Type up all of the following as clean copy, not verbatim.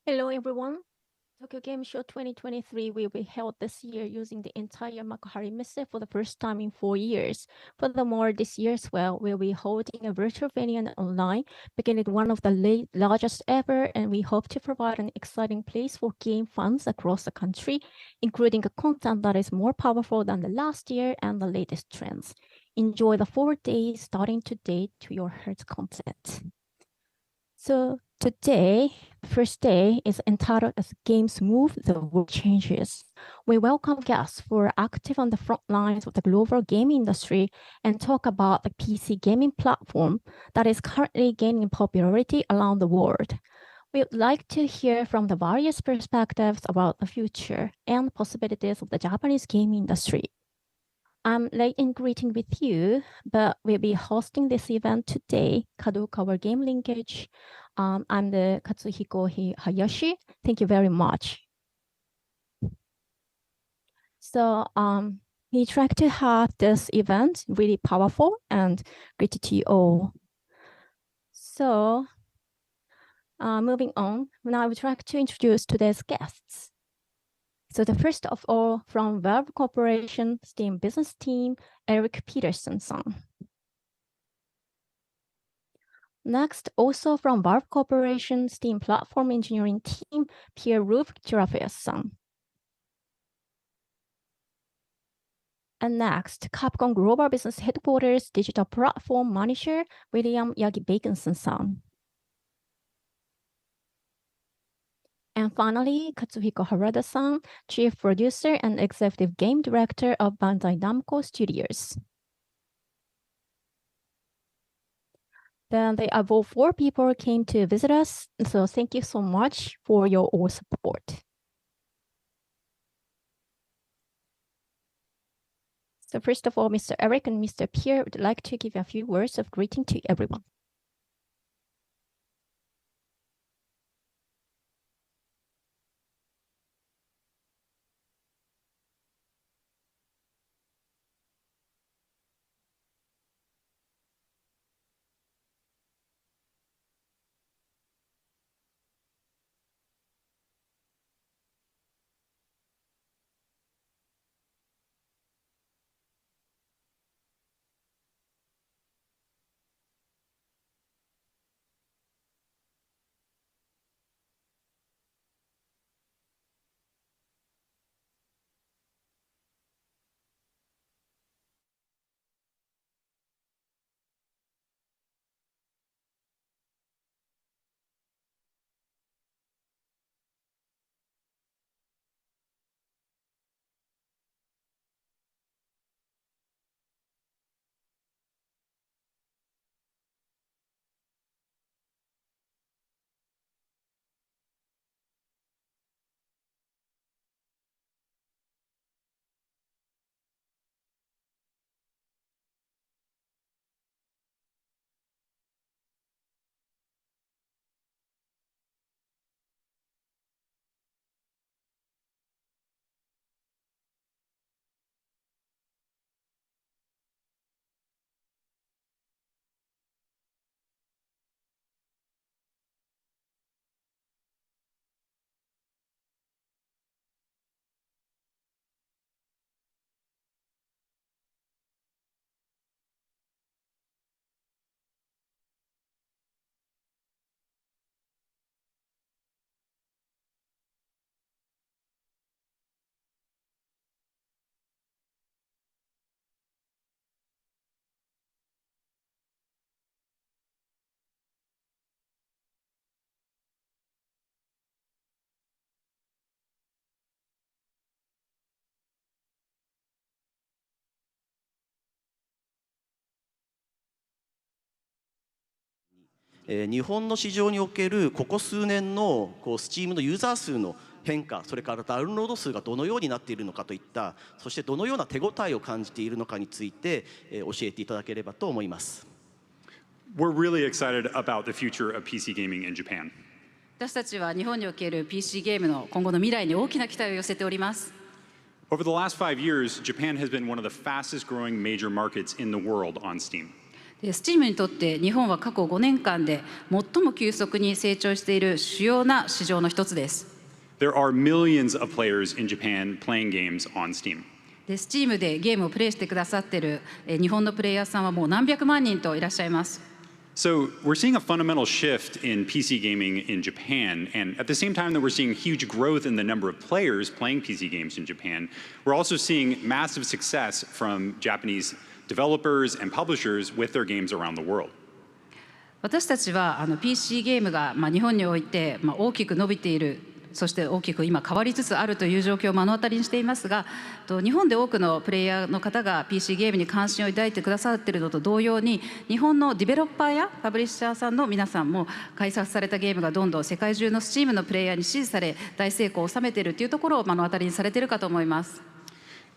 Hello, everyone. Tokyo Game Show 2023 will be held this year using the entire Makuhari Mise for the first time in 4 years. Furthermore, this year as well, we'll be holding a virtual venue and online, making it one of the largest ever, and we hope to provide an exciting place for game fans across the country, including a content that is more powerful than the last year and the latest trends. Enjoy the 4 days starting today to your heart's content. So today, the first day is entitled as Games Move, the World Changes. We welcome guests who are active on the front lines of the global gaming industry and talk about the PC gaming platform that is currently gaining popularity around the world. We would like to hear from the various perspectives about the future and possibilities of the Japanese gaming industry. I'm late in greeting with you, but we'll be hosting this event today, Kadokawa Game Linkage. I'm the Katsuhiko Hayashi. Thank you very much. So we try to have this event really powerful and great to you all. So moving on, now I would like to introduce today's guests. So the first of all, from Valve Corporation Steam Business Team, Eric Peterson-san. Next, also from Valve Corporation Steam Platform Engineering Team, Pierre-Loup Girafes-san. And next, Capcom Global Business Headquarters Digital Platform Manager, William Yagi-Baconson-san. And finally, Katsuhiko Harada-san, Chief Producer and Executive Game Director of Bandai Namco Studios. Then the above 4 people came to visit us, so thank you so much for your all support. So first of all, Mr. Eric and Mr. Pierre would like to give a few words of greeting to everyone.日本の市場におけるここ数年のSteamのユーザー数の変化、それからダウンロード数がどのようになっているのかといった、そしてどのような手応えを感じているのかについて教えていただければと思います。We're really excited about the future of PC gaming in Japan. 私たちは日本における PC ゲームの今後の未来に大きな期待を寄せております。Over the last 5 years, Japan has been one of the fastest growing major markets in the world on Steam. Steam にとって日本は過去5年間で最も急速に成長している主要な市場の一つです。There are millions of players in Japan playing games on Steam. で Steam でゲームをプレイしてくださっている日本のプレイヤーさんはもう何百万人といらっしゃいます。So we're seeing a fundamental shift in PC gaming in Japan, and at the same time that we're seeing huge growth in the number of players playing PC games in Japan, we're also seeing massive success from Japanese developers and publishers with their games around the world. 私たちはPC ゲームが日本において大きく伸びている、そして大きく今変わりつつあるという状況を目の当たりにしていますが、日本で多くのプレイヤーの方が PC ゲームに関心を抱いてくださっているのと同様に、日本のディベロッパーやパブリッシャーさんの皆さんも開発されたゲームがどんどん世界中の Steam のプレイヤーに支持され大成功を収めているというところを目の当たりにされているかと思います。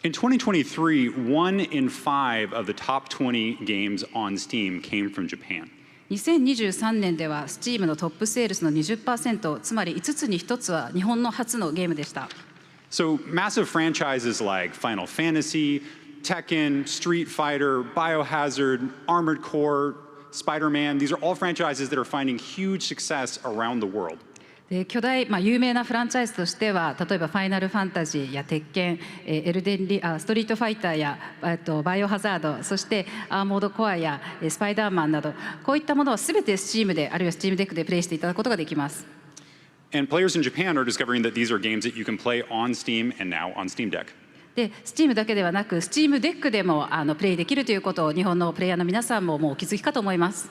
In 2023, 1 in 5 of the top 20 games on Steam came from Japan. 2023年では Steam のトップセールスの 20%、つまり5つに1つは日本の初のゲームでした。So massive franchises like Final Fantasy, Tekken, Street Fighter, Biohazard, Armored Core, Spider-Man, these are all franchises that are finding huge success around the world. で巨大、有名なフランチャイズとしては、例えば「ファイナルファンタジー」や「鉄拳」ストリートファイターやバイオハザード、そしてアーモードコアやスパイダーマンなど、こういったものは全て Steam であるいは Steam デックでプレイしていただくことができます。And players in Japan are discovering that these are games that you can play on Steam and now on Steam Deck. で Steam だけではなく Steam デックでもプレイできるということを日本のプレイヤーの皆さんももうお気づきかと思います。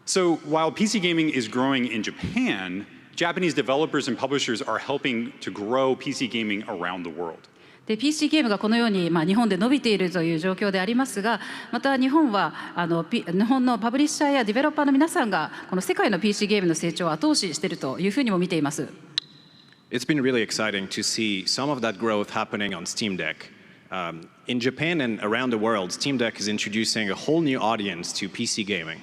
So while PC gaming is growing in Japan, Japanese developers and publishers are helping to grow PC gaming around the world. で PC ゲームがこのように、日本で伸びているという状況でありますが、また日本は日本のパブリッシャーやディベロッパーの皆さんがこの世界の PC ゲームの成長を後押ししているというふうにも見ています。It's been really exciting to see some of that growth happening on Steam Deck. In Japan and around the world, Steam Deck is introducing a whole new audience to PC gaming.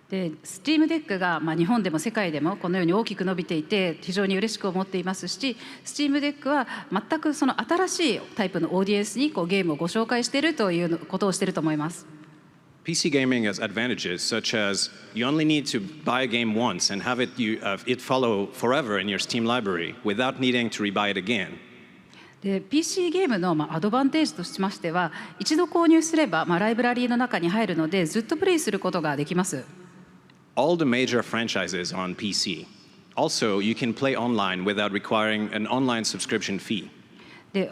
で Steam デックが、日本でも世界でもこのように大きく伸びていて非常に嬉しく思っていますし、 Steam デックは全くその新しいタイプのオーディエンスにゲームをご紹介しているということをしていると思います。 PC gaming has advantages such as you only need to buy a game once and have it follow forever in your Steam library without needing to rebuy it again. で PC ゲームのアドバンテージとしましては、一度購入すればライブラリーの中に入るのでずっとプレイすることができます。All the major franchises are on PC. Also, you can play online without requiring an online subscription fee. で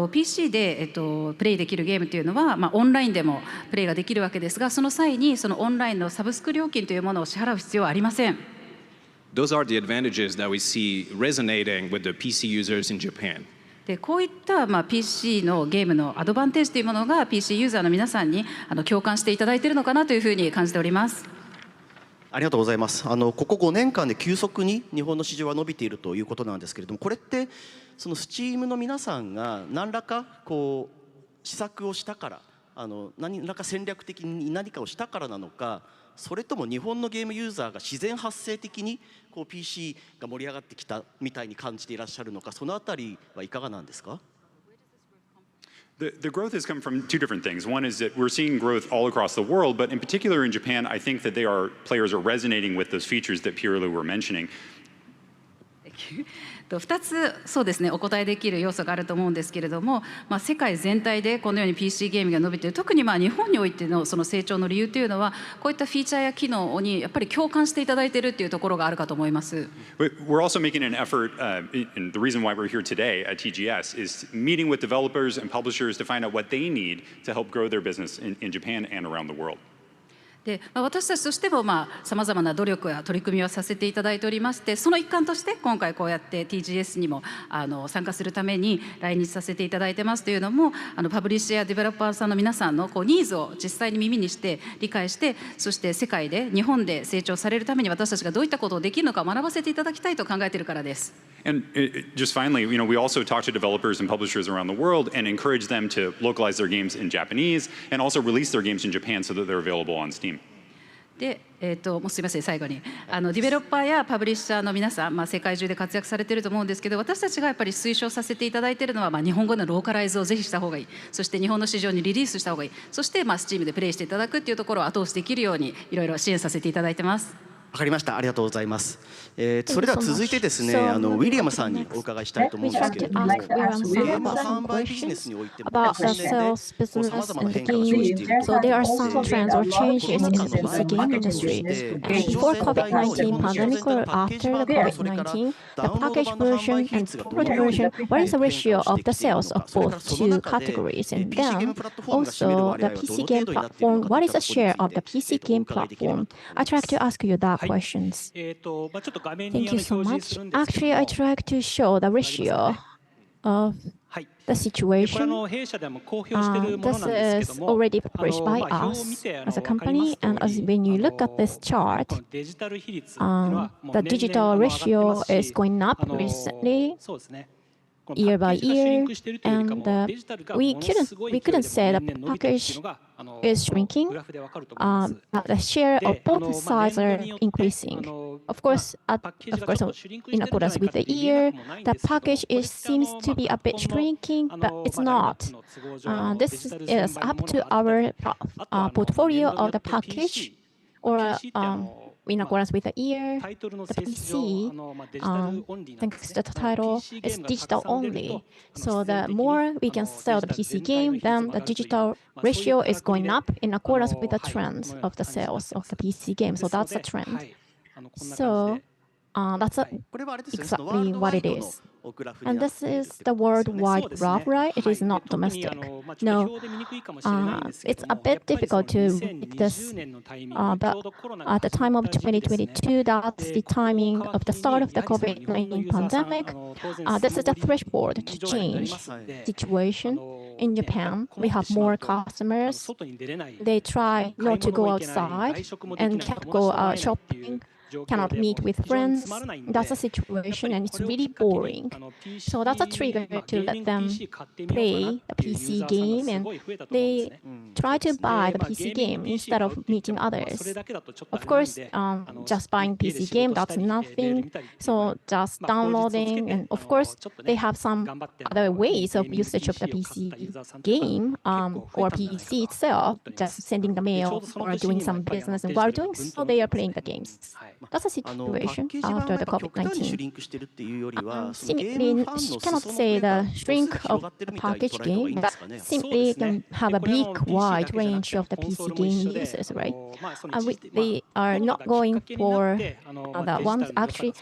PC で、プレイできるゲームというのは、オンラインでもプレイができるわけですが、その際にそのオンラインのサブスク料金というものを支払う必要はありません。Those are the advantages that we see resonating with the PC users in Japan. でこういった、PC のゲームのアドバンテージというものが PC ユーザーの皆さんに共感していただいているのかなというふうに感じております。ありがとうございます。ここ5年間で急速に日本の市場は伸びているということなんですけれども、これってその Steam の皆さんが何らか施策をしたから、何らか戦略的に何かをしたからなのか、それとも日本のゲームユーザーが自然発生的にPC が盛り上がってきたみたいに感じていらっしゃるのか、そのあたりはいかがなんですか？ The growth has come from two different things. One is that we're seeing growth all across the world, but in particular in Japan, I think that players are resonating with those features that Pierre-Louis were mentioning. 2つそうですね、お答えできる要素があると思うんですけれども、世界全体でこのように PC ゲームが伸びている、特に日本においてのその成長の理由というのは、こういったフィーチャーや機能にやっぱり共感していただいているというところがあるかと思います。We're also making an effort, and the reason why we're here today at TGS is meeting with developers and publishers to find out what they need to help grow their business in Japan and around the world. で私たちとしてもさまざまな努力や取り組みをさせていただいておりまして、その一環として今回こうやって TGS にも参加するために来日させていただいてますというのも、パブリッシャーやデベロッパーさんの皆さんのニーズを実際に耳にして理解して、そして世界で日本で成長されるために私たちがどういったことをできるのか学ばせていただきたいと考えているからです。And just finally, we also talk to developers and publishers around the world and encourage them to localize their games in Japanese and also release their games in Japan so that they're available on Steam. で、もうすみません、最後にディベロッパーやパブリッシャーの皆さん、世界中で活躍されていると思うんですけど、私たちがやっぱり推奨させていただいているのは、日本語のローカライズをぜひした方がいい、そして日本の市場にリリースした方がいい、そして、Steam でプレイしていただくっていうところを後押しできるようにいろいろ支援させていただいてます。わかりました。ありがとうございます。それでは続いてですね、ウィリアムさんにお伺いしたいと思うんですけれども、ゲーム販売ビジネスにおいてもこの数年でさまざまな変化が生じていると。 So there are some trends or changes in the PC game industry. And before COVID-19 pandemic or after the COVID-19, the packaged version and product version, what is the ratio of the sales of both two categories? And then also the PC game platform, what is the share of the PC game platform? I try to ask you that questions. Thank you so much. Actually, I try to show the ratio of the situation. This is already published by us as a company, and as when you look at this chart, the digital ratio is going up recently, year by year, and we couldn't say the package is shrinking, but the share of both sides are increasing. Of course, in accordance with the year, the package seems to be a bit shrinking, but it's not. This is up to our portfolio of the package, or in accordance with the year, the PC, thanks to the title, is digital only. So the more we can sell the PC game, then the digital ratio is going up in accordance with the trend of the sales of the PC game. So that's a trend. So that's exactly what it is. And this is the worldwide graph, right? It is not domestic. No, it's a bit difficult to read this, but at the time of 2022, that's the timing of the start of the COVID-19 pandemic. This is the threshold to change situation. In Japan, we have more customers. They try not to go outside and can't go shopping, cannot meet with friends. That's a situation, and it's really boring. So that's a trigger to let them play the PC game, and they try to buy the PC game instead of meeting others. Of course, just buying PC game, that's nothing. So just downloading, and of course, they have some other ways of usage of the PC game or PC itself, just sending the mail or doing some business, and while doing so, they are playing the games. That's a situation after the COVID-19. Simply cannot say the shrink of the package game, but simply can have a big, wide range of the PC game users, right? They are not going for the ones actually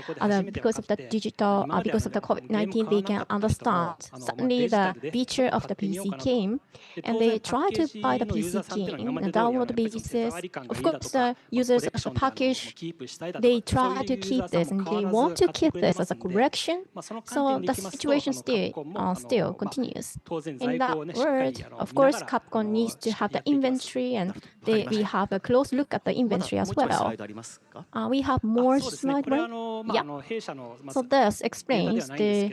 because of the digital, because of the COVID-19, they can understand suddenly the feature of the PC game, and they try to buy the PC game and download basis. Of course, the users of the package, they try to keep this, and they want to keep this as a correction. So the situation still continues. In that word, of course, Capcom needs to have the inventory, and we have a close look at the inventory as well. We have more slide, right? Yeah. So this explains the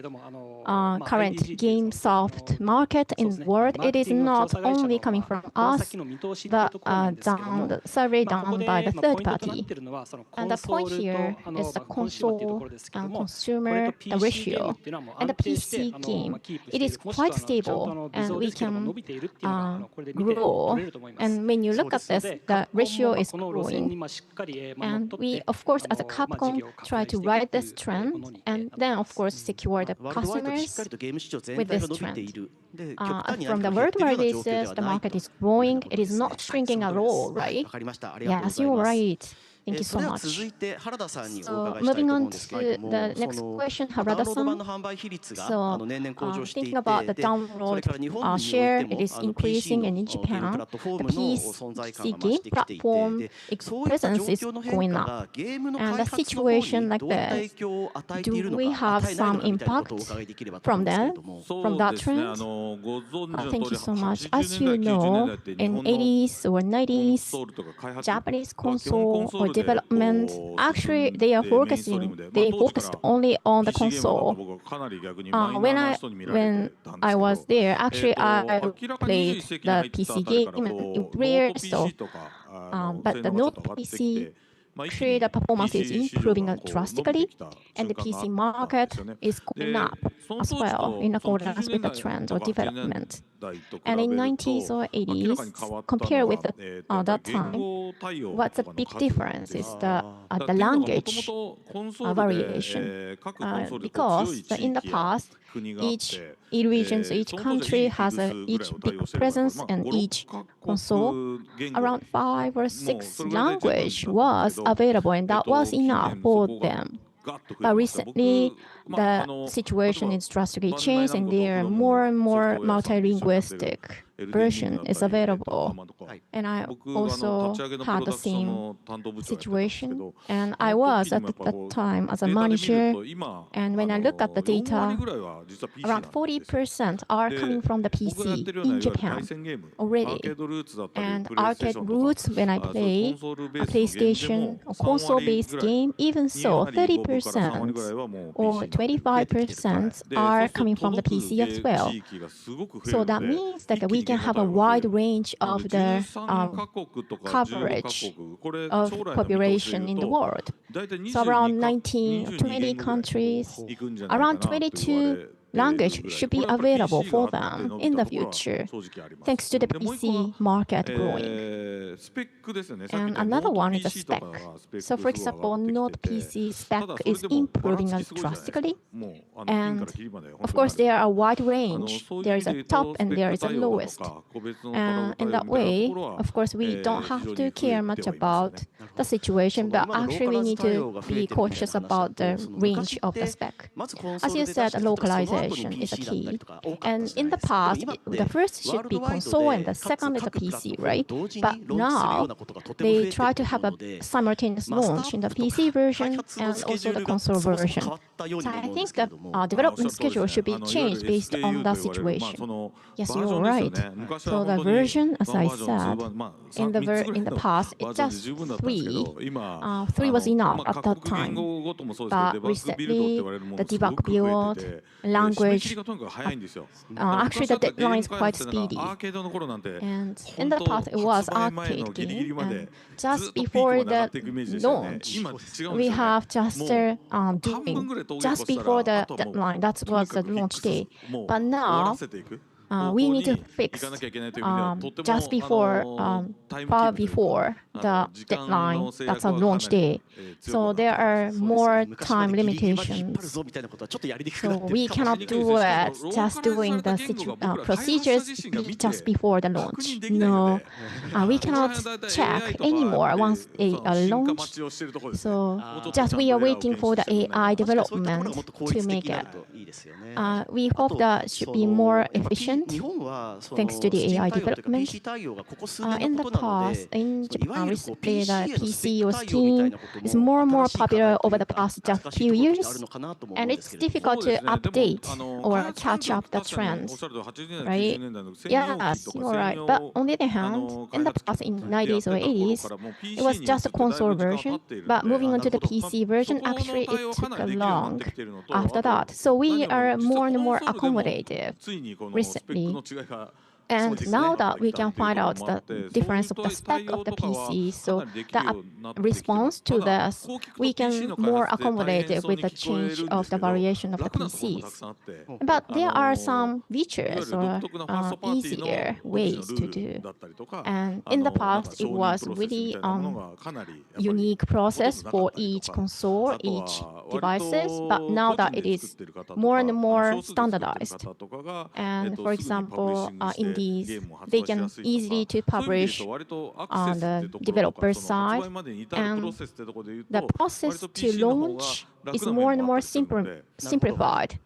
current game soft market in the world. It is not only coming from us, but the survey done by the third party. And the point here is the console and consumer ratio. And the PC game, it is quite stable, and we can grow. And when you look at this, the ratio is growing. And we, of course, as a Capcom, try to ride this trend, and then, of course, secure the customers with this trend. From the worldwide basis, the market is growing. It is not shrinking at all, right? Yes, you're right. Thank you so much. So moving on to the next question, Harada-san. So thinking about the download share, it is increasing, and in Japan, the PC game platform presence is going up. And the situation like this, do we have some impact from that trend? Thank you so much. As you know, in 80s or 90s, Japanese console or development, actually they focused only on the console. When I was there, actually I played the PC game and player, so but the North PC creator performance is improving drastically, and the PC market is going up as well in accordance with the trend or development. And in 90s or 80s, compared with that time, what's a big difference is the language variation. Because in the past, each regions, each country has each big presence, and each console, around 5 or 6 language was available, and that was enough for them. But recently, the situation is drastically changed, and there are more and more multilingualistic version is available. And I also had the same situation, and I was at that time as a manager, and when I look at the data, around 40% are coming from the PC in Japan already. And arcade roots, when I play a PlayStation or console-based game, even so, 30% or 25% are coming from the PC as well. So that means that we can have a wide range of the coverage of population in the world. So around 19, 20 countries, around 22 language should be available for them in the future, thanks to the PC market growing. And another one is the spec. So for example, North PC spec is improving drastically. And of course, there are a wide range. There is a top and there is a lowest. In that way, of course, we don't have to care much about the situation, but actually we need to be cautious about the range of the spec. As you said, localization is a key. And in the past, the first should be console and the second is a PC, right? But now, they try to have a simultaneous launch in the PC version and also the console version. So I think the development schedule should be changed based on the situation. Yes, you're right. So the version, as I said, in the past, it's just 3. 3 was enough at that time. But recently, the debug build, language, actually the deadline is quite speedy. And in the past, it was arcade game. And just before the launch, we have just doing just before the deadline. That was the launch day. But now, we need to fix just before, far before the deadline. That's a launch day. So there are more time limitations. So we cannot do it just doing the procedures just before the launch. No, we cannot check anymore once they launch. So just we are waiting for the AI development to make it. We hope that should be more efficient thanks to the AI development. In the past, in Japan, recently the PC or Steam is more and more popular over the past just few years, and it's difficult to update or catch up the trends, right? Yes, you're right. But on the other hand, in the past, in 90s or 80s, it was just a console version, but moving on to the PC version, actually it took long after that. So we are more and more accommodative recently. And now that we can find out the difference of the spec of the PC, so the response to this, we can more accommodate it with the change of the variation of the PCs. But there are some features or easier ways to do. And in the past, it was really unique process for each console, each devices. But now that it is more and more standardized, and for example, in they can easily to publish on the developer side, and the process to launch is more and more simplified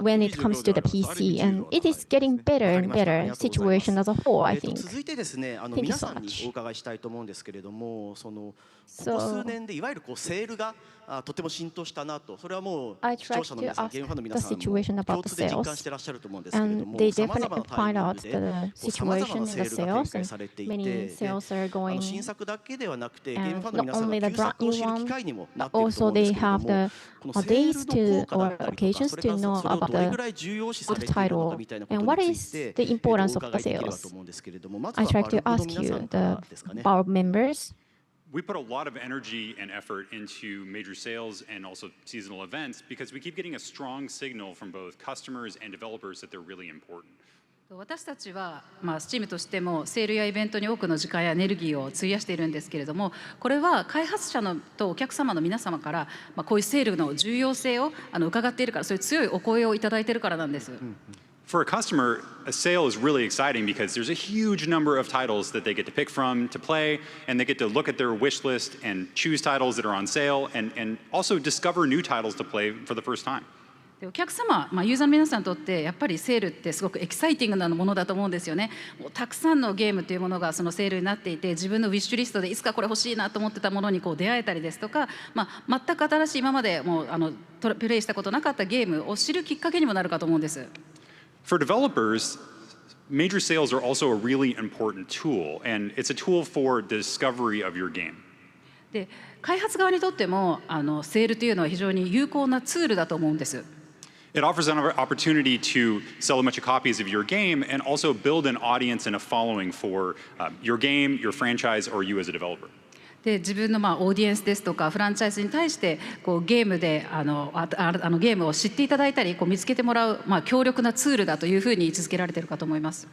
when it comes to the PC, and it is getting better and better situation as a whole, I think. Thank you so much. I tried to ask the situation about the sales, and they definitely find out the さまざま situation な in セ the ールが展 sales, 開 and されてい many て、 sales are で going, 新作だけではなくてゲー and ムファンの not 皆さんが only the 旧作 brand を new 知る機 one, 会にもなっている but と思 also うんで they すけれど have も、 the このセー days ルの to 効果だ or ったりとか、 occasions それ to から know それを about どれぐ the らい重要視さ of れ the ているのか title みたいなこ and と what に is つい the て、お importance of 伺 the いできれば sales. と思うんですけれども、まず I は try バ to ルブの ask 皆 you, さんか the らですかね。 our members. We put a lot of energy and effort into major sales and also seasonal events because we keep getting a strong signal from both customers and developers that they're really important. 私たちは、Steam としてもセールやイベントに多くの時間やエネルギーを費やしているんですけれども、これは開発者のとお客様の皆様から、こういうセールの重要性を伺っているから、そういう強いお声をいただいているからなんです。For a customer, a sale is really exciting because there's a huge number of titles that they get to pick from to play, and they get to look at their wish list and choose titles that are on sale, and also discover new titles to play for the first time. お客様、ユーザーの皆さんにとってやっぱりセールってすごくエキサイティングなものだと思うんですよね。もうたくさんのゲームというものがそのセールになっていて、自分のウィッシュリストでいつかこれ欲しいなと思ってたものにこう出会えたりですとか、全く新しい今までもうプレイしたことなかったゲームを知るきっかけにもなるかと思うんです。For developers, major sales are also a really important tool, and it's a tool for the discovery of your game. で、開発側にとってもセールというのは非常に有効なツールだと思うんです。It offers an opportunity to sell a bunch of copies of your game and also build an audience and a following for your game, your franchise, or you as a developer. で、自分のオーディエンスですとかフランチャイズに対してこうゲームでゲームを知っていただいたりこう見つけてもらう、強力なツールだというふうに位置づけられているかと思います。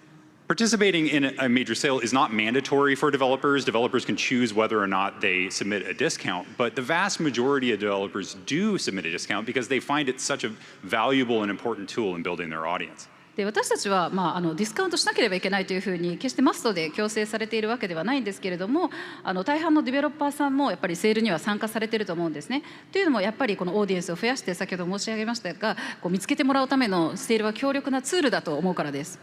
Participating in a major sale is not mandatory for developers. Developers can choose whether or not they submit a discount, but the vast majority of developers do submit a discount because they find it such a valuable and important tool in building their audience. で、私たちは、ディスカウントしなければいけないというふうに決してマストで強制されているわけではないんですけれども、大半のディベロッパーさんもやっぱりセールには参加されていると思うんですね。というのもやっぱりこのオーディエンスを増やして先ほど申し上げましたが、こう見つけてもらうためのセールは強力なツールだと思うからです。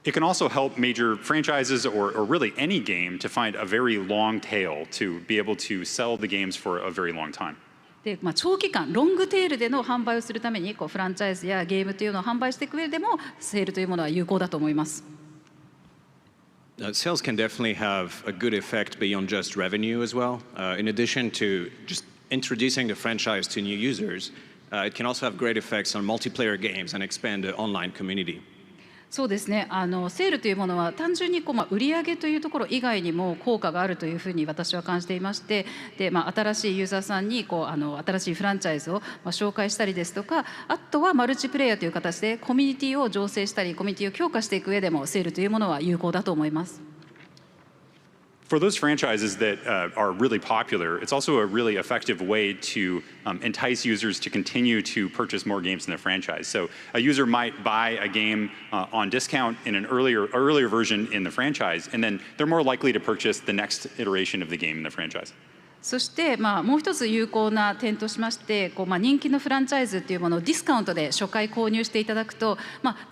It can also help major franchises or really any game to find a very long tail to be able to sell the games for a very long time. で、長期間ロングテールでの販売をするためにこうフランチャイズやゲームというのを販売していく上でもセールというものは有効だと思います。Sales can definitely have a good effect beyond just revenue as well. In addition to just introducing the franchise to new users, it can also have great effects on multiplayer games and expand the online community. そうですね、セールというものは単純に売上というところ以外にも効果があるというふうに私は感じていまして、で、新しいユーザーさんに新しいフランチャイズを紹介したりですとか、あとはマルチプレイヤーという形でコミュニティを醸成したりコミュニティを強化していく上でもセールというものは有効だと思います。For those franchises that are really popular, it's also a really effective way to entice users to continue to purchase more games in the franchise. So a user might buy a game on discount in an earlier version in the franchise, and then they're more likely to purchase the next iteration of the game in the franchise. そして、もう一つ有効な点としまして、人気のフランチャイズというものをディスカウントで初回購入していただくと、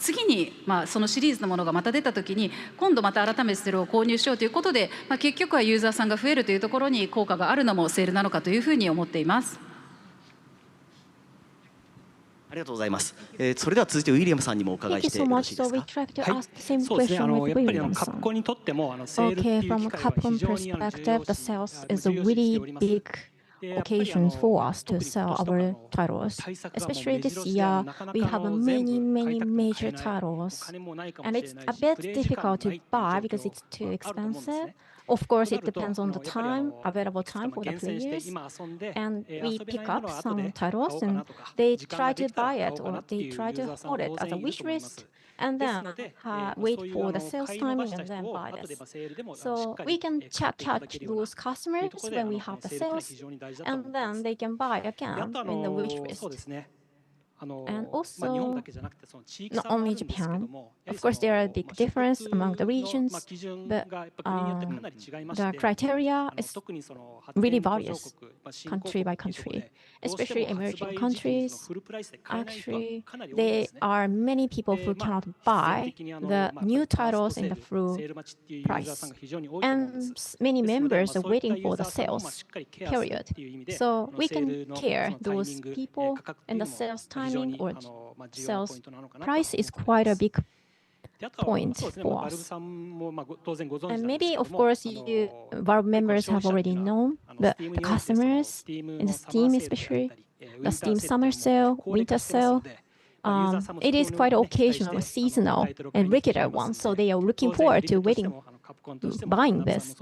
次に、そのシリーズのものがまた出た時に今度また改めてそれを購入しようということで、結局はユーザーさんが増えるというところに効果があるのもセールなのかというふうに思っています。ありがとうございます。それでは続いてウィリアムさんにもお伺いしてよろしいですか。そうですね。やっぱりカプコンにとってもセールっていう機会は非常にperspective, the sales is a really big occasions for us to sell our titles. Especially this year, we have many major titles, and it's a bit difficult to buy because it's too expensive. Of course, it depends on the time, available time for the players, and we pick up some titles and they try to buy it or they try to hold it as a wish list and then wait for the sales timing and then buy this. So we can catch those customers when we have the sales and then they can buy again in the wish list. And also, not only Japan, of course, there are big differences among the regions, but the criteria is really various country by country, especially emerging countries. Actually, there are many people who cannot buy the new titles in the full price, and many members are waiting for the sales period. So we can care those people and the sales timing or sales price is quite a big point for us. And maybe, of course, you Valve members have already known that the customers in the Steam, especially the Steam summer sale, winter sale, it is quite occasional, seasonal, and regular one. So they are looking forward to buying this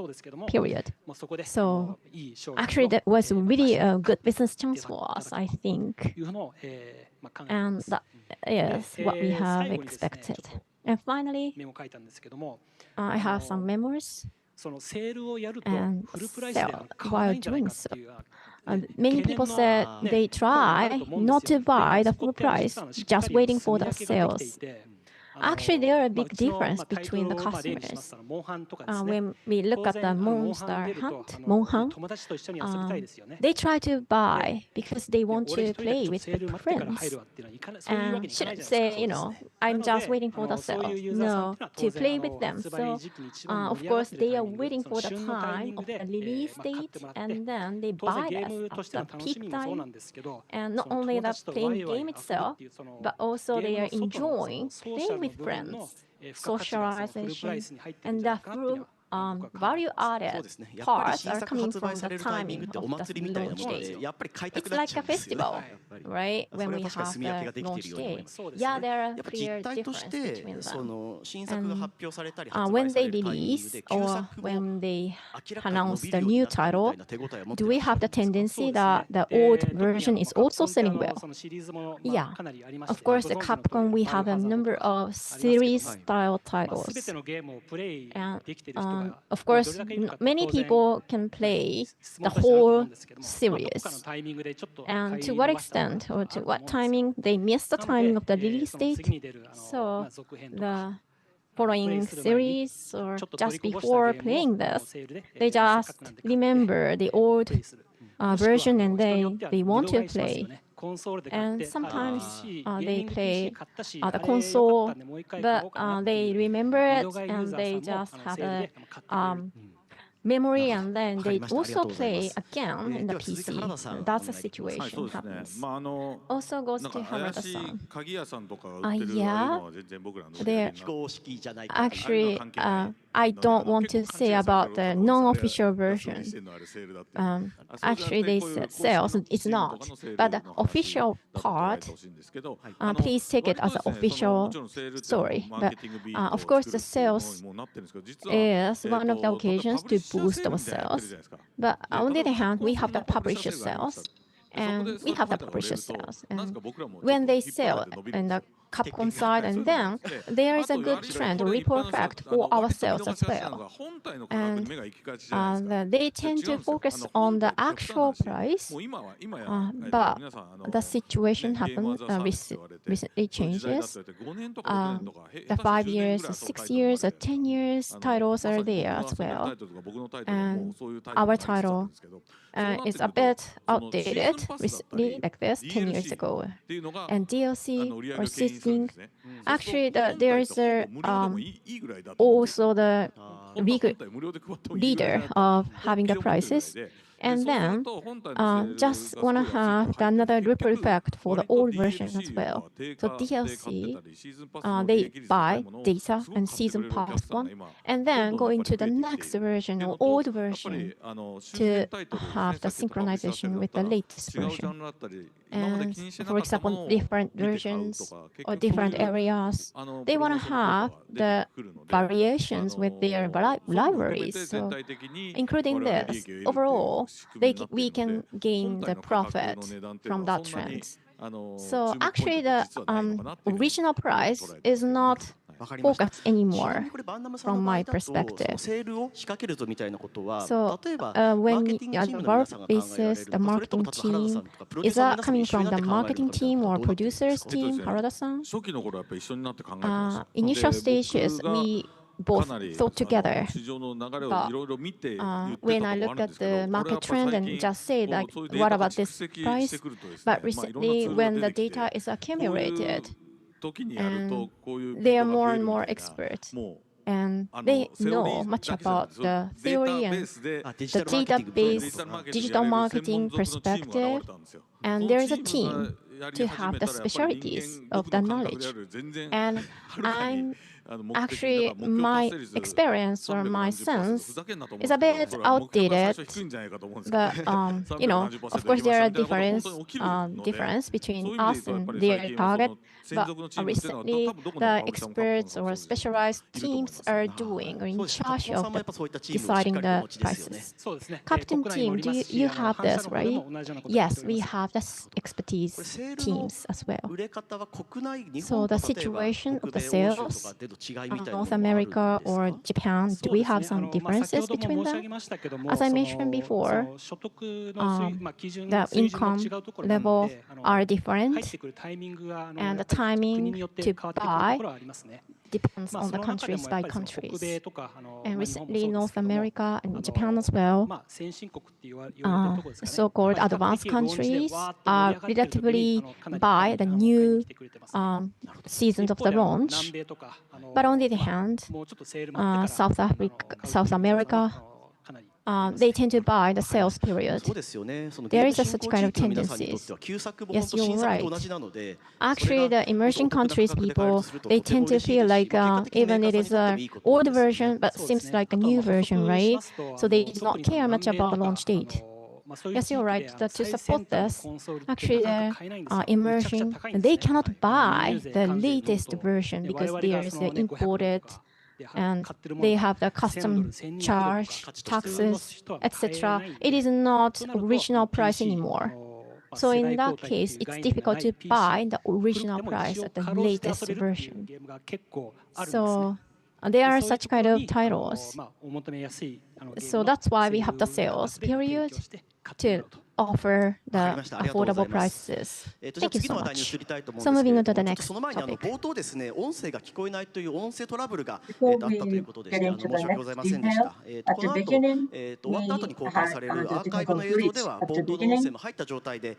period. So actually, that was really a good business chance for us, I think. And that is what we have expected. And finally, I have some memos. And sell while doing so. Many people said they try not to buy the full price, just waiting for the sales. Actually, there are a big difference between the customers. When we look at the Monster Hunt, they try to buy because they want to play with their friends. And shouldn't say, I'm just waiting for the sale. No, to play with them. So, of course, they are waiting for the time of the release date, and then they buy this at the peak time. And not only the playing game itself, but also they are enjoying playing with friends, socialization, and the through value-added parts are coming from the timing of the launch day. It's like a festival, right? When we have the launch day. Yeah, there are clear differences between them. And when they release or when they announce the new title, do we have the tendency that the old version is also selling well? Yeah. Of course, at Capcom, we have a number of series-style titles. And of course, many people can play the whole series. And to what extent or to what timing they miss the timing of the release date. So the following series or just before playing this, they just remember the old version and they want to play. And sometimes they play the console, but they remember it and they just have a memory, and then they also play again in the PC. That's a situation happens. Also goes to Harada-san. Yeah, actually, I don't want to say about the non-official version. Actually, they said sales. It's not. But the official part, please take it as an official story. But of course, the sales is one of the occasions to boost our sales. But on the other hand, we have the publisher sales. And we have the publisher sales. And when they sell in the Capcom side, and then there is a good trend or ripple effect for our sales as well. And they tend to focus on the actual price, but the situation happens recently changes. The 5 years, 6 years, or 10 years titles are there as well. And our title is a bit outdated recently, like this, 10 years ago. And DLC or seasoning, actually there is also the leader of having the prices. And then just want to have another ripple effect for the old version as well. So DLC, they buy data and season pass one, and then go into the next version or old version to have the synchronization with the latest version. And for example, different versions or different areas, they want to have the variations with their libraries. So including this, overall, we can gain the profit from that trend. So actually, the original price is not focused anymore from my perspective. So when at the work basis, the marketing team, is that coming from the marketing team or producers team, Harada-san? Initial stages, we both thought together. But when I look at the market trend and just say, like, what about this price? But recently, when the data is accumulated, and they are more and more experts, and they know much about the theory and the database, digital marketing perspective, and there is a team to have the specialties of the knowledge. And I'm actually my experience or my sense is a bit outdated, but of course there are difference between us and their target. But recently, the experts or specialized teams are doing or in charge of deciding the prices. Captain team, you have this, right? Yes, we have this expertise teams as well. So the situation of the sales in North America or Japan, do we have some differences between them? As I mentioned before, the income level are different, and the timing to buy depends on the countries by countries. And recently, North America and Japan as well, so-called advanced countries are relatively buy the new seasons of the launch. But on the other hand, South America, they tend to buy the sales period. There is such kind of tendencies. Yes, you're right. Actually, the emerging countries people, they tend to feel like even it is an old version, but seems like a new version, right? So they do not care much about the launch date. Yes, you're right. To support this, actually, emerging, they cannot buy the latest version because there is the imported, and they have the custom charge, taxes, etc. It is not original price anymore. So in that case, it's difficult to buy the original price at the latest version. So there are such kind of titles. So that's why we have the sales period to offer the affordable prices. Thank you so much. So moving on to the next topic. 冒頭ですね、音声が聞こえないという音声トラブルがあった Before と we いうことでし get て、 into 申 the し訳ござい next ませんでし detail, た。at こ the の後、 beginning, 終わった後 we に公開 had されるアー the カイブ technical の映像で glitch は at 冒 the 頭の音声 beginning, も入った状態で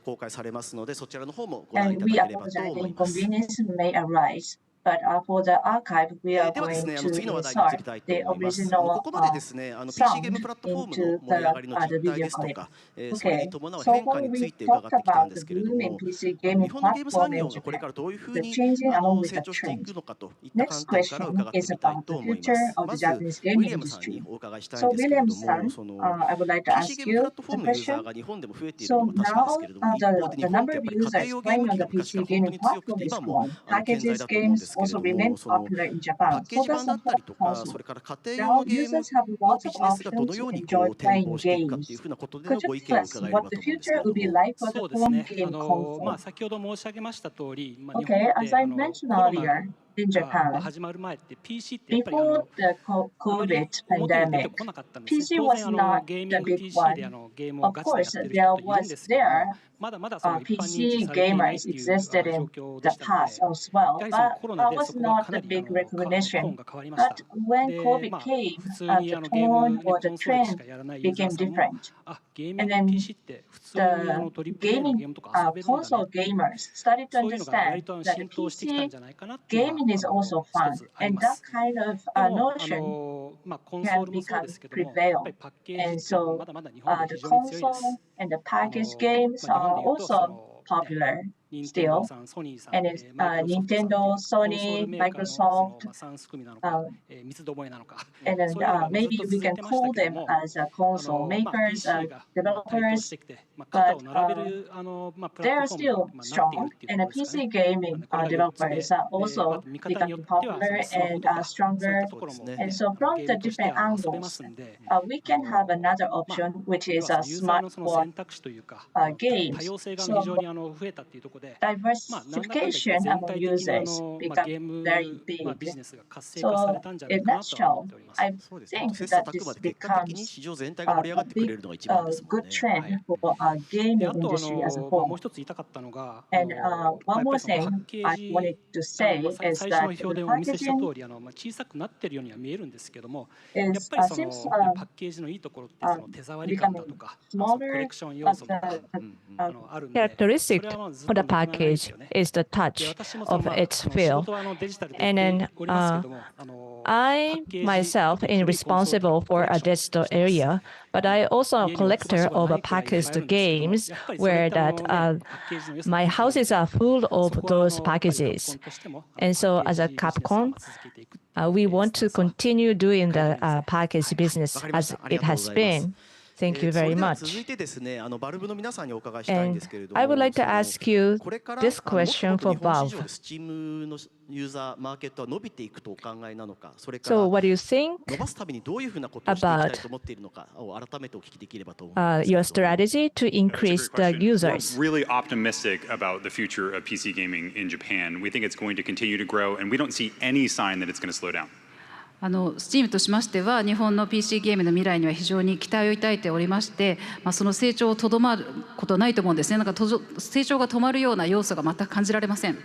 公開されますので、そちらの方もご覧い and た we だければと apologize. 思 The います。 inconvenience may arise, but for the archive, we are ではですね、 going 次の to 話題に移 insert りたいと the 思います。 original ここまでですね、PC sound ゲームプラットフォームの into 盛り上がりの the 実態 video ですと clip. か、それに Okay, 伴う so 変化 when につ we いて伺 talked ってきたん about で the すけれど boom in も、 PC 日 gaming 本のゲーム産 platform 業 in がこれか Japan, らどういうふう the に changing along with 成 the 長してい trend. くのかといった観 Next 点から question 伺って is みたい about と the 思いま future す。 of ま the ず、 Japanese ウィ gaming リアムさん industry. にお伺いしたい So んですけれ William ども、 san, I would like to PC ask ゲームプラ you ットフォー the ムのユーザー question. が日本でも増えている So のは確かです now けれども、一方で日 the 本って number や of っぱり家 users 庭用ゲー playing ム on 機 the の価値が PC 本当 gaming に強くて、 platform is 今も growing. 健在 Packages だと思うんで games すけれ also ど remain も、その popular in パ Japan. ッケージ Focus 版だ on ったりとか、 console. それから家庭用 Now のゲーム users have の lots ビ of ジネスがどの options よ to うに enjoy 展 playing 望していくかっていう games. ふうなことで Could の you ご意見を discuss 伺えれ what ば the と思うんですけ future れど will be も。 like for そ the うです home ね。game console? 先ほど申し上げました通り、日本 Okay, っ as て I mentioned コロナ earlier, in が Japan, 始まる前って PC ってやっぱり before the あまり COVID 表に出て pandemic, こなかったんですね。 PC 当 was 然 not ゲーミ the ング big PC で one. ゲームを Of ガチでや course, ってる there 人っているん was ですけども、 there まだまだその一般認知 PC されていないっ gamers ていう existed 状 in 況で the したので、 past as well, やはりその but コロナで was そこが not かな the り big トー recognition. ンが変わりまし But た。 when で、COVID まあ came, 普通 the にゲー tone ム、or コ the ンソールでし trend かやらないユーザー became さんも、 different. ゲーミン And グ then PC って普通にトリプル A のゲー gaming ムとか遊べるんだね。 console gamers started to そういうのが割 understand と that 浸透してきたん PC じゃないかなっていうの gaming is が also 一 fun, つあり and ま that す。 kind of でも notion コンソー can ルもそうで become すけども、やっぱ prevail. りパッケージ And っていうのはま so だまだ日本で the 非常に強いで console す。and the package games 日本 are で言うとそ also の、popular 任天堂 still. さん、ソニーさん、 And it's マイクロソフトさんっていう Nintendo, コンソール Sony, メーカーのその Microsoft, 3すくみなのか、 um, 三つどもえなのか、 and そういうの then がずっ maybe と we 続い can てました call けど them も、as console makers, PC が台頭し developers, てきて、肩 but を並べるプ they ラ are ットフォーム still になっている strong, っていう and ところ the ですかね。 PC gaming これが4つ目 developers are で、あ also と見方によ becoming ってはその popular スマホ and とか are そういっ stronger. たところも、 And so ゲ from ー the ムとして different 遊べま angles, すんで、 we can have another option, which 要 is は a そのユーザー smart のその or 選択肢というか、 games. 多様性が非 So 常に増えたっていうところで、なんだかんだ言って diversification 全 among 体的に users ゲ become ーム very ビ big. ジネスが活性化され So たんじゃない in かなとは思っ nutshell, ております。 I そうですね。あと think 切磋 that 琢磨 this で結果的に becomes 市場全体が盛り上が a ってくれ big, るのが一番ですもん good ね。 trend for で、 gaming あと industry as a もう whole. 一つ言いたかったのが、 And やっ one ぱ more りそのパ thing ッケー I ジ、 wanted to say is 最初 that の the 表でお見せした packaging 通り、小さくなってるようには見えるんですけども、 is やっぱりそ seems のパッケージのいいところってその手触り感だと becoming か、そのコレ smaller, クション要素とか but あるんで、それ Characteristic はまあずっ of the と package is the touch of its feel. And then I myself am responsible for a digital area, but I also a collector of packaged games where that my houses are full of those packages. And so as a Capcom, we want to continue doing the package business as it has been. Thank you very much. And I would like to ask you this question for Valve. So what do you think about your strategy to increase the users? We're really optimistic about the future of PC gaming in Japan. We think it's going to continue to grow, and we don't see any sign that it's going to slow down. Steam としましては日本の PC ゲームの未来には非常に期待を抱いておりまして、その成長をとどまることはないと思うんですね。なんか成長が止まるような要素が全く感じられません。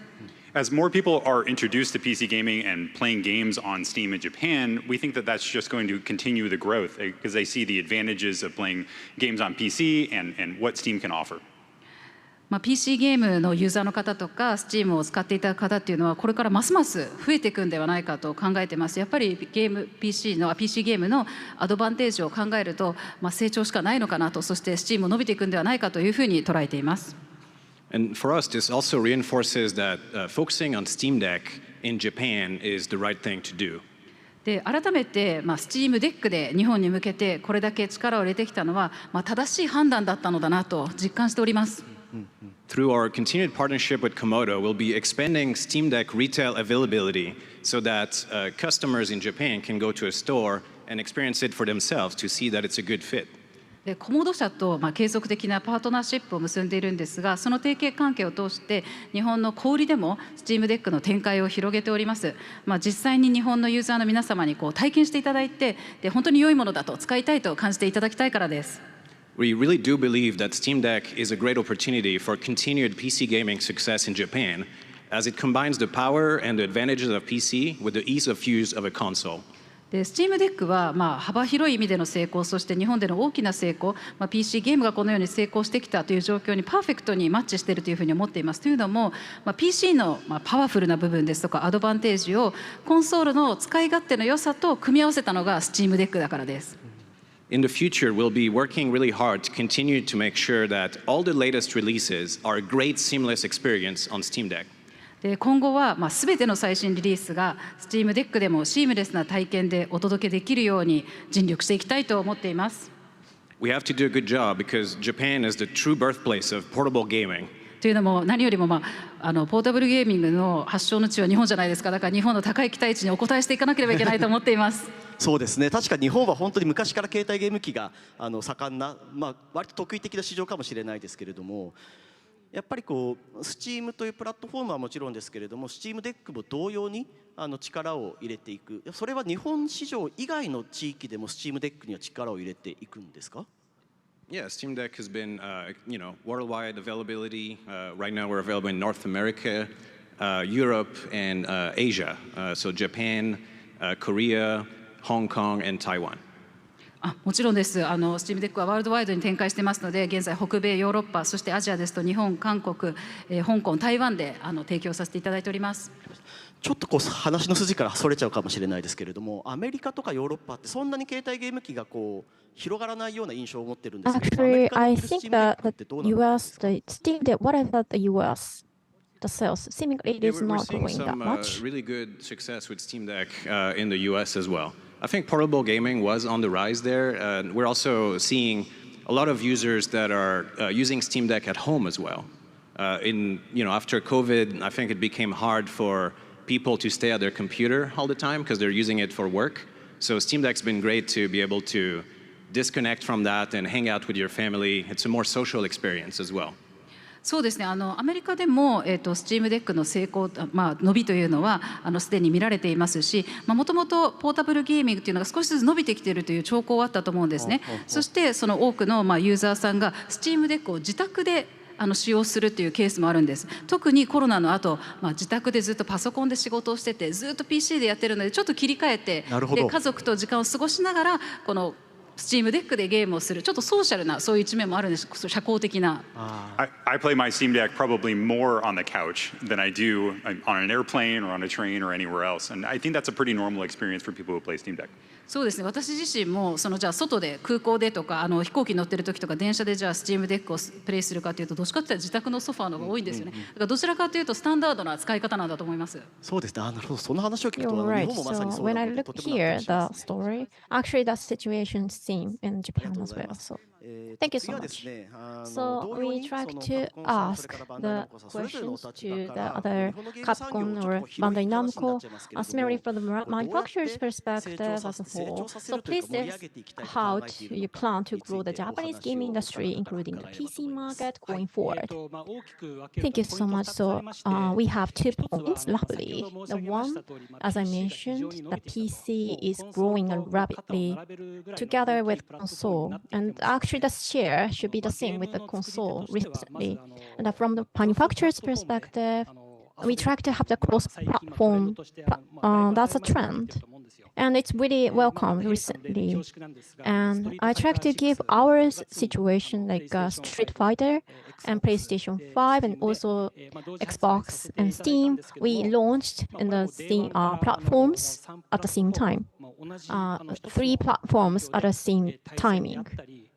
As more people are introduced to PC gaming and playing games on Steam in Japan, we think that that's just going to continue the growth because they see the advantages of playing games on PC and what Steam can offer. PC ゲームのユーザーの方とか Steam を使っていただく方っていうのはこれからますます増えていくんではないかと考えてます。やっぱりPC ゲームのアドバンテージを考えると、成長しかないのかなと、そして Steam も伸びていくんではないかというふうに捉えています。And for us, this also reinforces that focusing on Steam Deck in Japan is the right thing to do. で改めて、Steam Deck で日本に向けてこれだけ力を入れてきたのは、正しい判断だったのだなと実感しております。Through our continued partnership with Komodo, we'll be expanding Steam Deck retail availability so that customers in Japan can go to a store and experience it for themselves to see that it's a good fit. でコモド社と継続的なパートナーシップを結んでいるんですが、その提携関係を通して日本の小売りでも Steam Deck の展開を広げております。実際に日本のユーザーの皆様に体験していただいて、で本当に良いものだと使いたいと感じていただきたいからです。We really do believe that Steam Deck is a great opportunity for continued PC gaming success in Japan, as it combines the power and the advantages of PC with the ease of use of a console. で Steam Deck は幅広い意味での成功、そして日本での大きな成功、PC ゲームがこのように成功してきたという状況にパーフェクトにマッチしているというふうに思っています。というのも、PC のパワフルな部分ですとかアドバンテージをコンソールの使い勝手の良さと組み合わせたのが Steam Deck だからです。In the future, we'll be working really hard to continue to make sure that all the latest releases are a great seamless experience on Steam Deck. で今後は全ての最新リリースが Steam Deck でもシームレスな体験でお届けできるように尽力していきたいと思っています。We have to do a good job because Japan is the true birthplace of portable gaming. というのも何よりも、ポータブルゲーミングの発祥の地は日本じゃないですか。だから日本の高い期待値にお応えしていかなければいけないと思っています。そうですね、確か日本は本当に昔から携帯ゲーム機が盛んな、割と得意的な市場かもしれないですけれども、やっぱりSteam というプラットフォームはもちろんですけれども Steam Deck も同様に力を入れていく。それは日本市場以外の地域でも Steam Deck には力を入れていくんですか？ Yeah, Steam Deck has been, worldwide availability. Right now, we're available in North America, Europe, and Asia. So Japan, Korea, Hong Kong, and Taiwan. もちろんです。Steam Deck はワールドワイドに展開してますので、現在北米、ヨーロッパ、そしてアジアですと日本、韓国、香港、台湾で提供させていただいております。ちょっと話の筋からそれちゃうかもしれないですけれども、アメリカとかヨーロッパってそんなに携帯ゲーム機が広がらないような印象を持ってるんですけど、Actually, I think that the US, the Steam Deck, what about the US? The sales seemingly it is not growing that much. Really good success with Steam Deck in the US as well. I think portable gaming was on the rise there. We're also seeing a lot of users that are using Steam Deck at home as well. After COVID, I think it became hard for people to stay at their computer all the time because they're using it for work. So Steam Deck's been great to be able to disconnect from that and hang out with your family. It's a more social experience as well. そうですね、アメリカでも、Steam Deck の成功、伸びというのはすでに見られていますし、もともとポータブルゲーミングというのが少しずつ伸びてきているという兆候はあったと思うんですね。そしてその多くのユーザーさんが Steam Deck を自宅で使用するというケースもあるんです。特にコロナの後、自宅でずっとパソコンで仕事をしててずっと PC でやってるのでちょっと切り替えてで家族と時間を過ごしながらこのスチームデックでゲームをするちょっとソーシャルなそういう一面もあるんです。社交的な。I play my Steam Deck probably more on the couch than I do on an airplane or on a train or anywhere else, and I think that's a pretty normal experience for people who play Steam Deck. そうですね。私自身もじゃあ外で空港でとか飛行機に乗ってる時とか電車でじゃあスチームデックをプレイするかというとどっちかというと自宅のソファーの方が多いんですよね。だからどちらかというとスタンダードな使い方なんだと思います。そうですね。なるほど。その話を聞くと You're 日 right. 本もまさに So そうだ when な I って look とても納 here, 得しま the す。story, actually the situation same in Japan as well. So thank you 次 so はです much. ね、So 同様 we に try その to カプコンさんそ ask れからバンダイナ the ムコさんそれぞれの questions お立 to 場 the から other 日本のゲーム産業 Capcom ちょっ or と広 Bandai い話になっ Namco, ちゃいますけれど merely も、 from the これどうやっ manufacturer's て成 perspective 長 as さ a せ成 whole. 長させ So るという please か盛り上 this げていきたいと how 考えてい to る you のか plan to につ grow い the てお Japanese 話 gaming をお二 industry, 方から including the 伺えればと PC 思います。 market going forward. 大きく分ける Thank と you ポイ so ント much. 2つあ So りまして we have 2 一つは points, 先ほ luckily. ど申し The 上げまし one, た通り as I PC が非常 mentioned, に伸 the びてきたと PC もう is コンソール growing と and 肩を rapidly 並べるぐらいの together 大きい with プラットフォームにな console. っていると And 思うんですよ actually, ね。 the share should be ま the あ、ゲー same ム with the の作り手と console してはまず recently. And from the クロスプラッ manufacturer's トフォームで perspective, 遊 we べる try to have the というのが最近トレンド cross-platform. としてだいぶ当 That's た a り前になってきて trend, ると思うんですよ。 and it's really まあ、ま welcomed た弊社の例で recently. 恐縮なんですが、スト And リート I ファイ try ター to give 6 our 6月に situation プレ like イステーション Street 5 Fighter and Xbox PlayStation で 5 Steam and で also 同時発売さ Xbox せて and いただいたん Steam. ですけど We も、 launched まあ、 in これ the も Steam Day1 から platforms 3プ at ラ the ットフォ same ーム、 time. まあ、同じ 3一つの platforms 環 at 境 the same で対戦にあ timing. ったり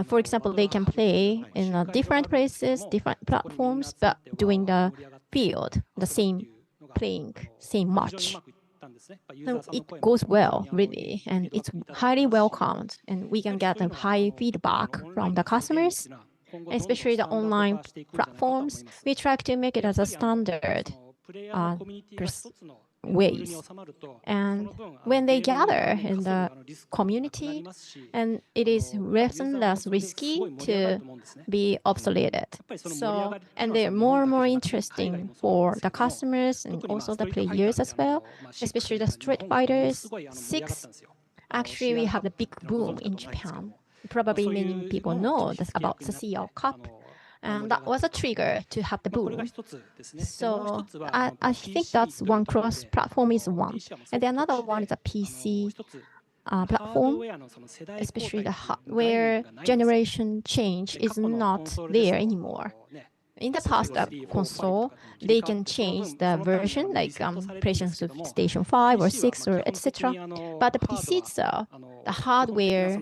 For example, they can play in different places, different platforms, but doing the field, the same playing, same match. So it goes well, really, and it's highly welcomed, and we can get a high feedback from the customers, especially the online platforms. We try to make it as a standard ways. And when they gather in the community, and it is less and less risky to be obsoleted. So, and they're more and more interesting for the customers and also the players as well, especially the Street Fighters 6. Actually, we have the big boom in Japan. Probably many people know this about the CL Cup. And that was a trigger to have the boom. So I think that's one cross-platform is one. And the another one is a PC platform, especially the hardware generation change is not there anymore. In the past, the console, they can change the version, like PlayStation 5 or 6 or etc. But the PC itself, the hardware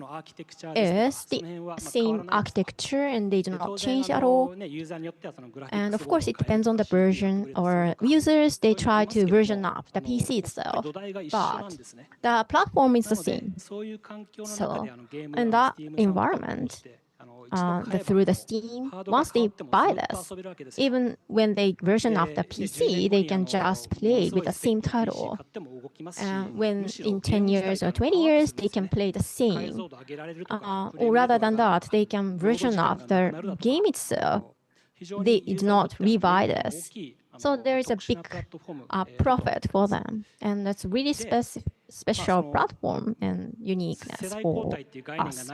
is the same architecture and they do not change at all. And of course, it depends on the version or users, they try to version up the PC itself. But the platform is the same. So in that environment, through the Steam, once they buy this, even when they version up the PC, they can just play with the same title. And when in 10 years or 20 years, they can play the same. Or rather than that, they can version up the game itself. They do not rebuy this. So there is a big profit for them. And that's really special platform and uniqueness for us.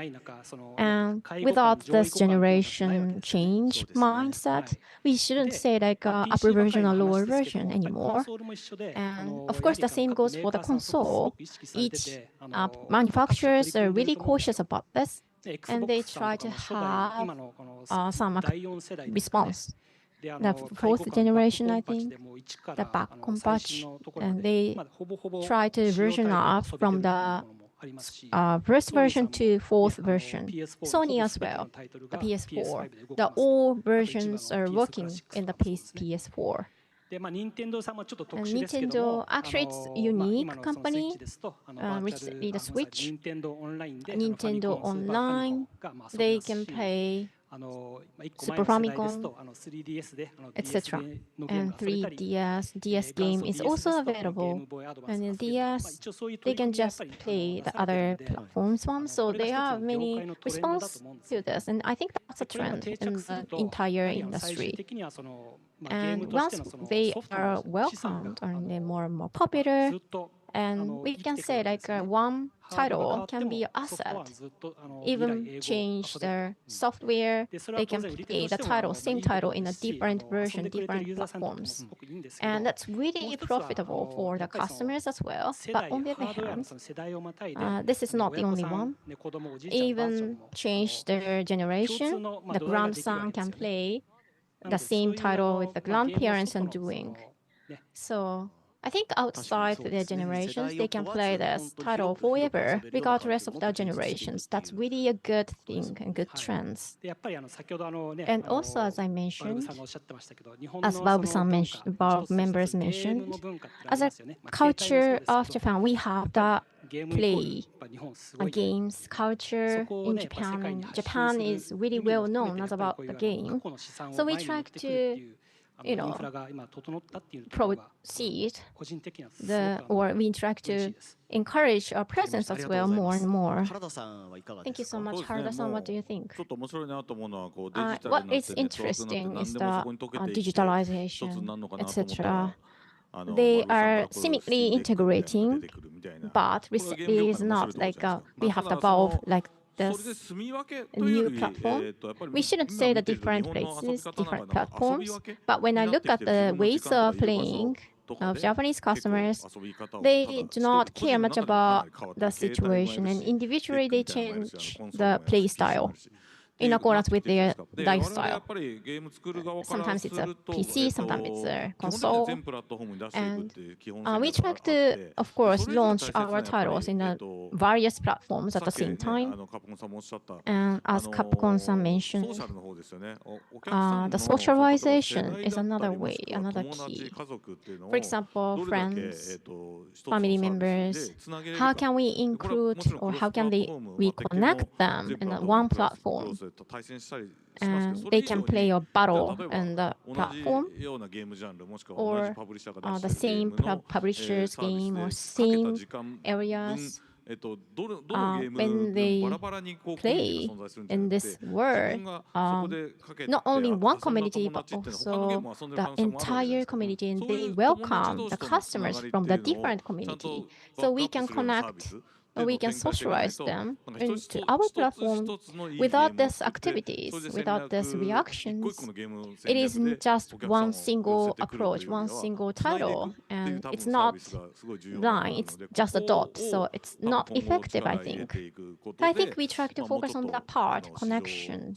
And without this generation change mindset, we shouldn't say like upper version or lower version anymore. And of course, the same goes for the console. Each manufacturers are really cautious about this, and they try to have some response. The fourth generation, I think, the back compatch, and they try to version up from the first version to fourth version. Sony as well, the PS4. The all versions are working in the PS4. And Nintendo, actually it's a unique company. Recently the Switch, Nintendo Online, they can play Super Famicom, etc. And 3DS, DS game is also available. And in DS, they can just play the other platforms one. So there are many response to this. And I think that's a trend in the entire industry. And once they are welcomed and they're more and more popular, And we can say like one title can be an asset, even change their software. They can play the title, same title in a different version, different platforms. And that's really profitable for the customers as well. But on the other hand, this is not the only one. Even change their generation, the grandson can play the same title with the grandparents and doing. So I think outside their generations, they can play this title forever, regardless of their generations. That's really a good thing and good trends. And also, as I mentioned, as Bob members mentioned, as a culture of Japan, we have the play games culture in Japan, and Japan is really well known as about the game. So we try to proceed or we try to encourage our presence as well more and more. Thank you so much. Harada-san, what do you think? What is interesting is the digitalization, etc. They are seemingly integrating, but recently it's not like we have the Valve like this new platform. We shouldn't say the different places, different platforms, but when I look at the ways of playing of Japanese customers, they do not care much about the situation, and individually they change the play style in accordance with their lifestyle. Sometimes it's a PC, sometimes it's a console. And we try to, of course, launch our titles in various platforms at the same time. And as Capcom-san mentioned, the socialization is another way, another key. For example, friends, family members, how can we include or how can we connect them in one platform? And they can play a battle in the platform or the same publisher's game or same areas. When they play in this world, not only one community but also the entire community, and they welcome the customers from the different community. So we can connect, we can socialize them into our platform without these activities, without these reactions. It is just one single approach, one single title, and it's not line, it's just a dot, so it's not effective, I think. I think we try to focus on that part, connection,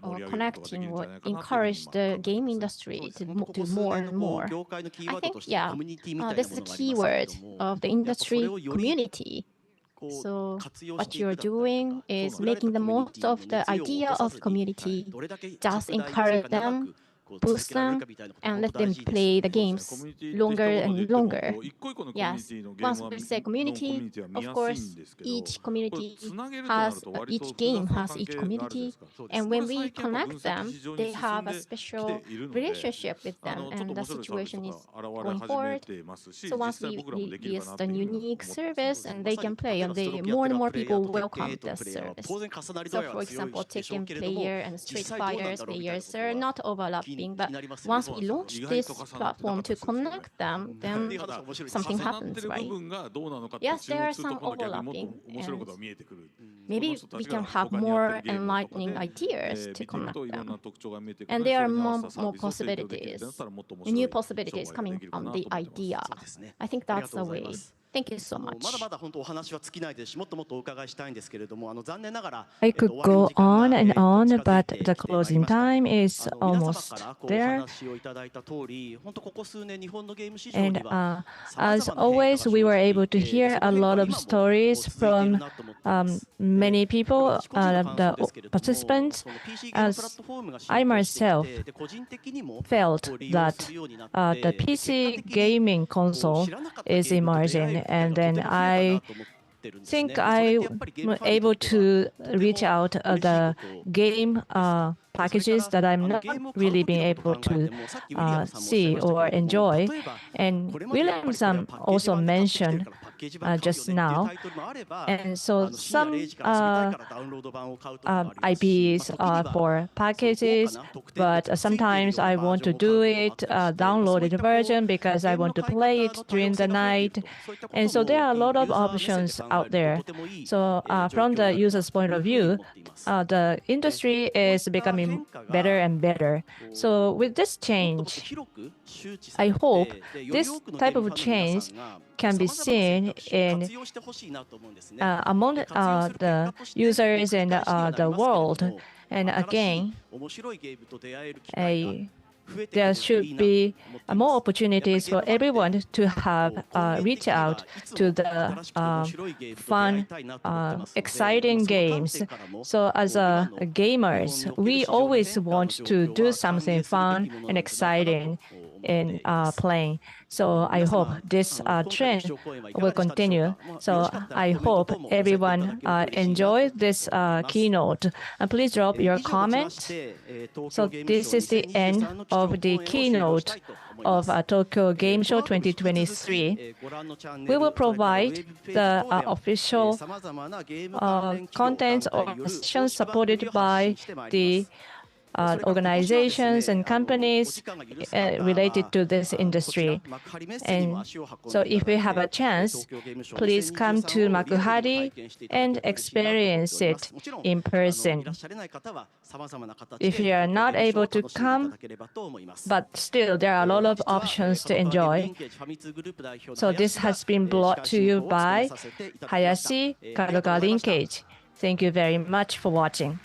or connecting, or encourage the game industry to do more and more. I think, yeah, this is a key word of the industry, community. So what you're doing is making the most of the idea of community, just encourage them, boost them, and let them play the games longer and longer. Yes, once we say community, of course, each community has, each game has each community, and when we connect them, they have a special relationship with them, and the situation is going forward. So once we release the unique service, and they can play, and more and more people welcome this service. So for example, Tekken player and Street Fighters players are not overlapping. But once we launch this platform to connect them, then something happens, right? Yes, there are some overlapping, and maybe we can have more enlightening ideas to connect them. And there are more possibilities, new possibilities coming from the idea. I think that's the way. Thank you so much. I could go on and on, but the closing time is almost there. And as always, we were able to hear a lot of stories from many people, the participants. As I myself felt that the PC gaming console is emerging, and then I think I'm able to reach out the game packages that I'm not really being able to see or enjoy. And Williams also mentioned just now. And so some IPs are for packages, but sometimes I want to do it downloaded version because I want to play it during the night. And so there are a lot of options out there. So from the user's point of view, the industry is becoming better and better. So with this change, I hope this type of change can be seen in among the users in the world. And again, there should be more opportunities for everyone to have reach out to the fun, exciting games. So as gamers, we always want to do something fun and exciting in playing. So I hope this trend will continue. So I hope everyone enjoy this keynote. And please drop your comments. So this is the end of the keynote of Tokyo Game Show 2023. We will provide the official contents or sessions supported by the organizations and companies related to this industry. And so if we have a chance, please come to Makuhari and experience it in person. If you are not able to come, but still there are a lot of options to enjoy. So this has been brought to you by Hayashi Kadokawa Linkage. Thank you very much for watching.